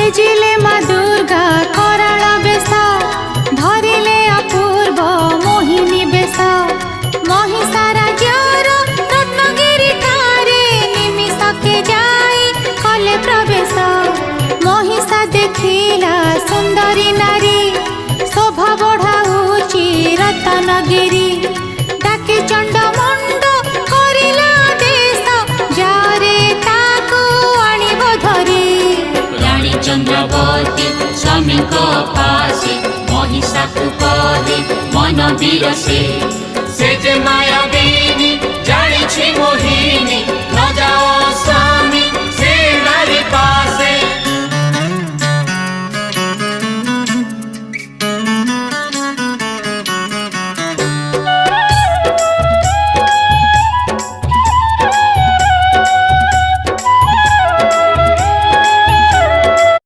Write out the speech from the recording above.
सेजिले माँ दुर्गा कराल बेश धरिले अपूर्व मोहिनी बेश महिषा राज्यर रत्नगिरी ठारे निमिषके जाई कले प्रवेश महिषा देखिला सुंदरी नारी शोभा बढ़ाऊची रत्नगिरी डाके चंड मंड करिला देश जारे ताकू आनिब धरी रानी चंद्रवती स्वामी को पासे महिषा को कहे मन बिरसे से जे माया